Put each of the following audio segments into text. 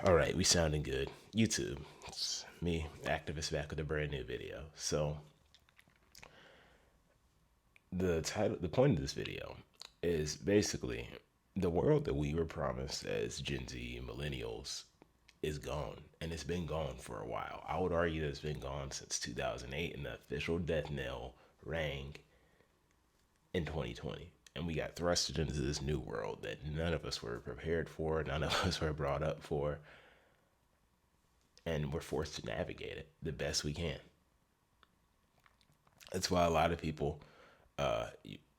All right, we sounding good. YouTube, it's me, Activiz, back with a brand new video. So the point of this video is basically the world that we were promised as Gen Z millennials is gone, and it's been gone for a while. I would argue that it's been gone since 2008, and the official death knell rang in 2020. And we got thrusted into this new world that none of us were prepared for, none of us were brought up for, and we're forced to navigate it the best we can. That's why a lot of people,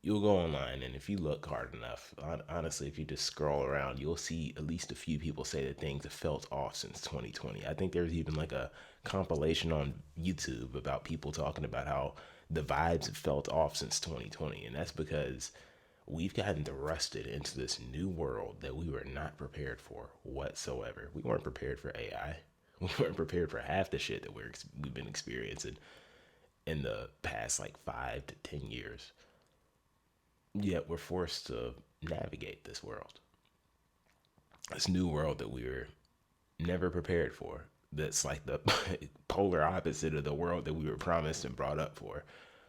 you'll go online, and if you look hard enough, honestly, if you just scroll around, you'll see at least a few people say that things have felt off since 2020. I think there's even like a compilation on YouTube about people talking about how the vibes have felt off since 2020, and that's because we've gotten thrusted into this new world that we were not prepared for whatsoever. We weren't prepared for AI. We weren't prepared for half the shit that we've been experiencing in the past like 5 to 10 years. Yet we're forced to navigate this new world that we were never prepared for. That's like the polar opposite of the world that we were promised and brought up for.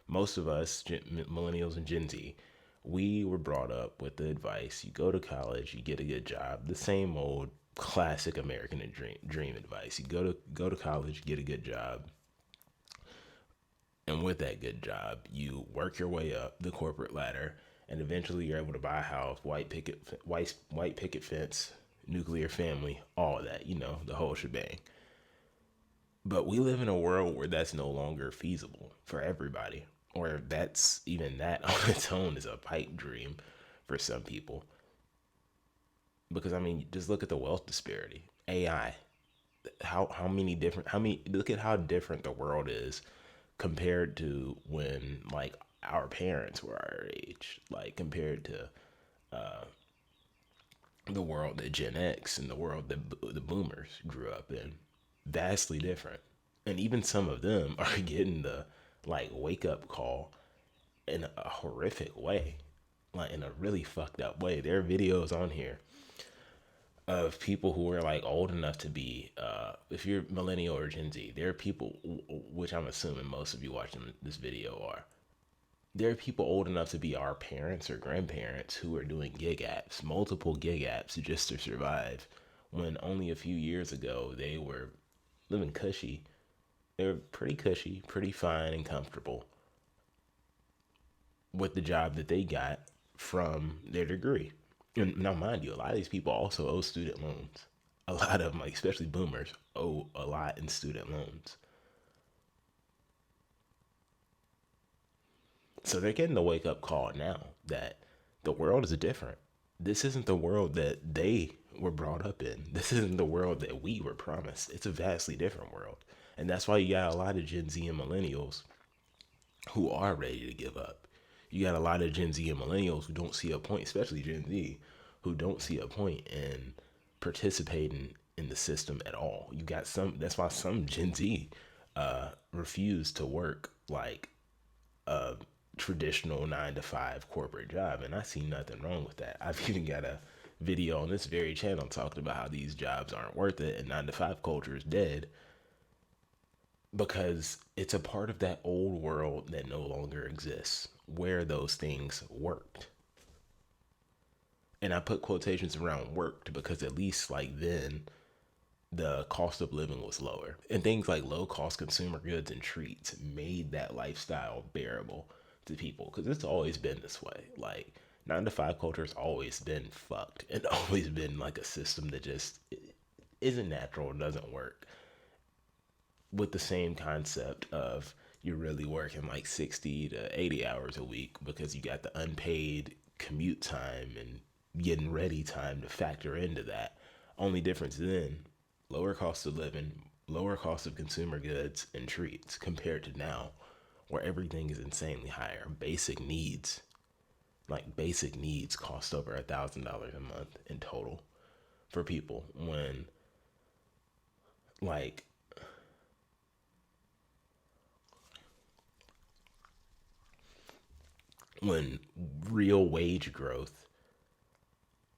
Most of us, millennials and Gen Z, we were brought up with the advice: you go to college, you get a good job, the same old classic American dream advice. You go to college, get a good job, and with that good job, you work your way up the corporate ladder, and eventually you're able to buy a house, white picket fence, nuclear family, all of that. The whole shebang. But we live in a world where that's no longer feasible for everybody, or that's even that on its own is a pipe dream for some people. Because I mean, just look at the wealth disparity. AI, how many look at how different the world is compared to when like our parents were our age, like compared to the world that Gen X and the world that the boomers grew up in. Vastly different. And even some of them are getting the like wake up call in a horrific way, like in a really fucked up way. There are videos on here of people who are like old enough to be, if you're millennial or Gen Z, there are people, which I'm assuming most of you watching this video are, there are people old enough to be our parents or grandparents who are doing gig apps, multiple gig apps just to survive, when only a few years ago they were living cushy. They were pretty cushy, pretty fine and comfortable with the job that they got from their degree. And now, mind you, a lot of these people also owe student loans. A lot of them, like especially boomers, owe a lot in student loans. So they're getting the wake up call now that the world is different. This isn't the world that they were brought up in. This isn't the world that we were promised. It's a vastly different world. And that's why you got a lot of Gen Z and millennials who are ready to give up. You got a lot of Gen Z and millennials who don't see a point, especially Gen Z, who don't see a point in participating in the system at all. You got some, that's why some Gen Z refuse to work like a traditional 9 to 5 corporate job. And I see nothing wrong with that. I've even got a video on this very channel talking about how these jobs aren't worth it and 9 to 5 culture is dead, because it's a part of that old world that no longer exists where those things worked. And I put quotations around worked because at least like then the cost of living was lower, and things like low cost consumer goods and treats made that lifestyle bearable to people, because it's always been this way. Like 9 to 5 culture has always been fucked and always been like a system that just isn't natural, doesn't work, with the same concept of you're really working like 60 to 80 hours a week because you got the unpaid commute time and getting ready time to factor into that. Only difference then, lower cost of living, lower cost of consumer goods and treats compared to now, where everything is insanely higher. Basic needs cost over $1,000 a month in total for people, when like when real wage growth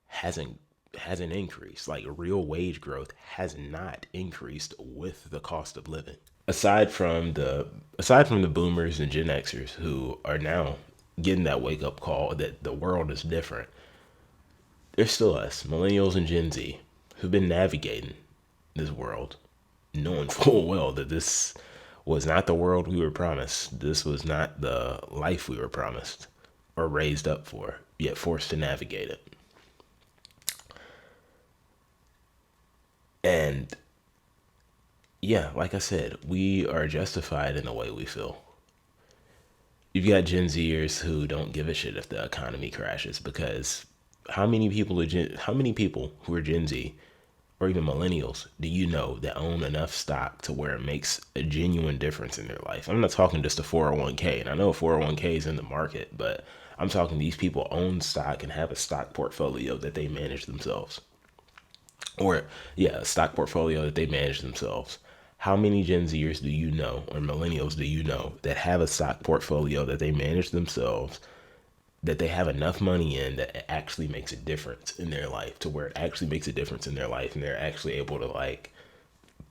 hasn't hasn't increased. Like real wage growth has not increased with the cost of living. Aside from the boomers and Gen Xers who are now getting that wake up call that the world is different, there's still us, millennials and Gen Z, who've been navigating this world, knowing full well that this was not the world we were promised. This was not the life we were promised or raised up for, yet forced to navigate it. And yeah, like I said, we are justified in the way we feel. You've got Gen Zers who don't give a shit if the economy crashes because how many people who are Gen Z or even millennials do you know that own enough stock to where it makes a genuine difference in their life? I'm not talking just a 401k, and I know a 401k is in the market, but I'm talking these people own stock and have a stock portfolio that they manage themselves. Or, yeah, a stock portfolio that they manage themselves. How many Gen Zers do you know, or millennials do you know, that have a stock portfolio that they manage themselves, that they have enough money in that it actually makes a difference in their life, to where it actually makes a difference in their life and they're actually able to like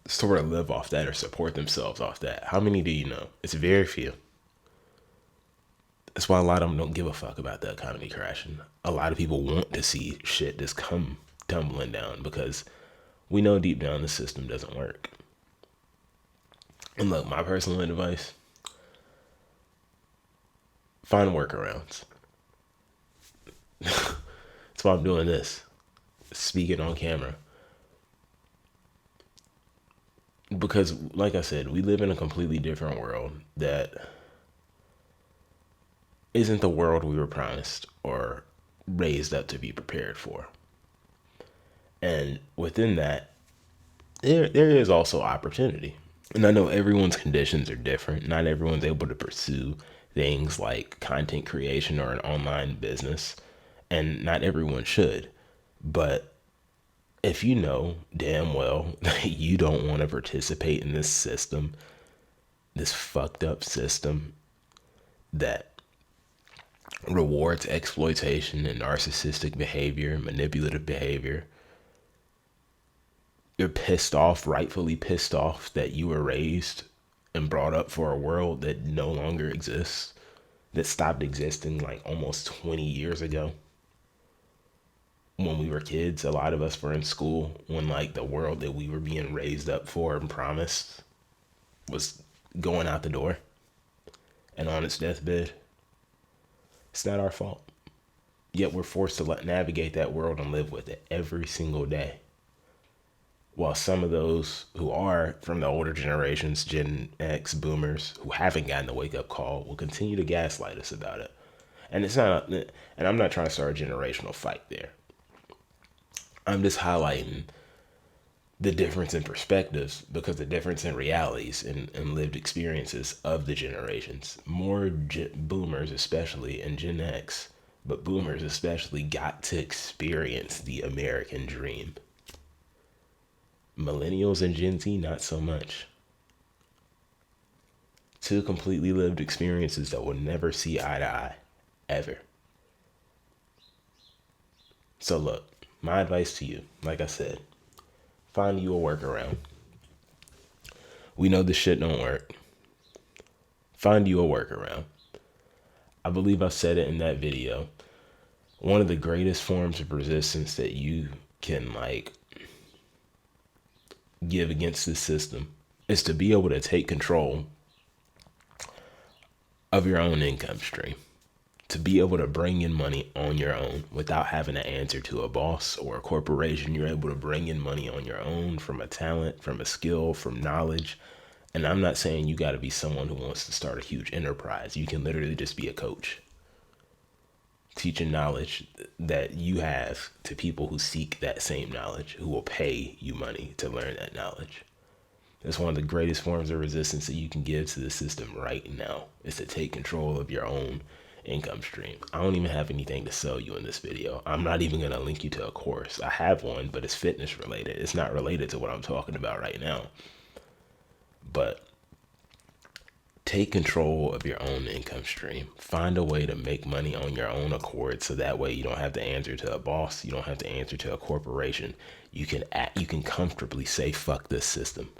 sort of live off that or support themselves off that? How many do you know? It's very few. That's why a lot of them don't give a fuck about the economy crashing. A lot of people want to see shit just come tumbling down because we know deep down the system doesn't work. And look, my personal advice, find workarounds. That's why I'm doing this, speaking on camera. Because, like I said, we live in a completely different world that isn't the world we were promised or raised up to be prepared for. And within that, there is also opportunity. And I know everyone's conditions are different. Not everyone's able to pursue things like content creation or an online business, and not everyone should. But if you know damn well that you don't want to participate in this system, this fucked up system that rewards exploitation and narcissistic behavior, manipulative behavior, you're pissed off, rightfully pissed off, that you were raised and brought up for a world that no longer exists, that stopped existing like almost 20 years ago. When we were kids, a lot of us were in school when like the world that we were being raised up for and promised was going out the door and on its deathbed. It's not our fault. Yet we're forced to navigate that world and live with it every single day. While some of those who are from the older generations, Gen X, boomers, who haven't gotten the wake up call, will continue to gaslight us about it. And it's not, and I'm not trying to start a generational fight there. I'm just highlighting the difference in perspectives, because the difference in realities and lived experiences of the generations. More boomers, especially, and Gen X, but boomers especially, got to experience the American dream. Millennials and Gen Z, not so much. Two completely lived experiences that will never see eye to eye, ever. So look, my advice to you, like I said, find you a workaround. We know this shit don't work. Find you a workaround. I believe I said it in that video. One of the greatest forms of resistance that you can like give against this system is to be able to take control of your own income stream, to be able to bring in money on your own without having to answer to a boss or a corporation. You're able to bring in money on your own from a talent, from a skill, from knowledge. And I'm not saying you got to be someone who wants to start a huge enterprise. You can literally just be a coach, teaching knowledge that you have to people who seek that same knowledge, who will pay you money to learn that knowledge. It's one of the greatest forms of resistance that you can give to the system right now, is to take control of your own income stream. I don't even have anything to sell you in this video. I'm not even going to link you to a course. I have one, but it's fitness related. It's not related to what I'm talking about right now. But Take control of your own income stream. Find a way to make money on your own accord, so that way you don't have to answer to a boss, you don't have to answer to a corporation. You can comfortably say fuck this system.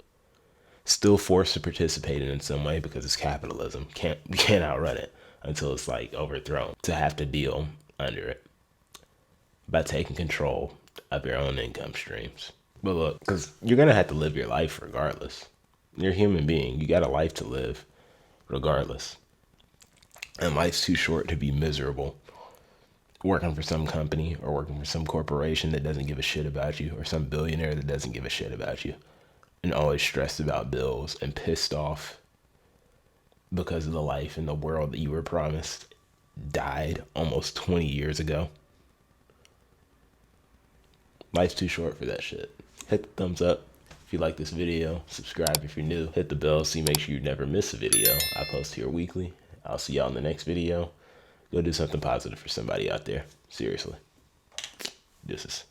Still forced to participate in some way because it's capitalism. You can't outrun it until it's like overthrown. To have to deal under it by taking control of your own income streams. But look, because you're gonna have to live your life regardless. You're a human being. You got a life to live regardless. And life's too short to be miserable working for some company or working for some corporation that doesn't give a shit about you, or some billionaire that doesn't give a shit about you, and always stressed about bills and pissed off because of the life and the world that you were promised died almost 20 years ago. Life's too short for that shit. Hit the thumbs up if you like this video. Subscribe if you're new. Hit the bell so you make sure you never miss a video. I post here weekly. I'll see y'all in the next video. Go do something positive for somebody out there. Seriously. This is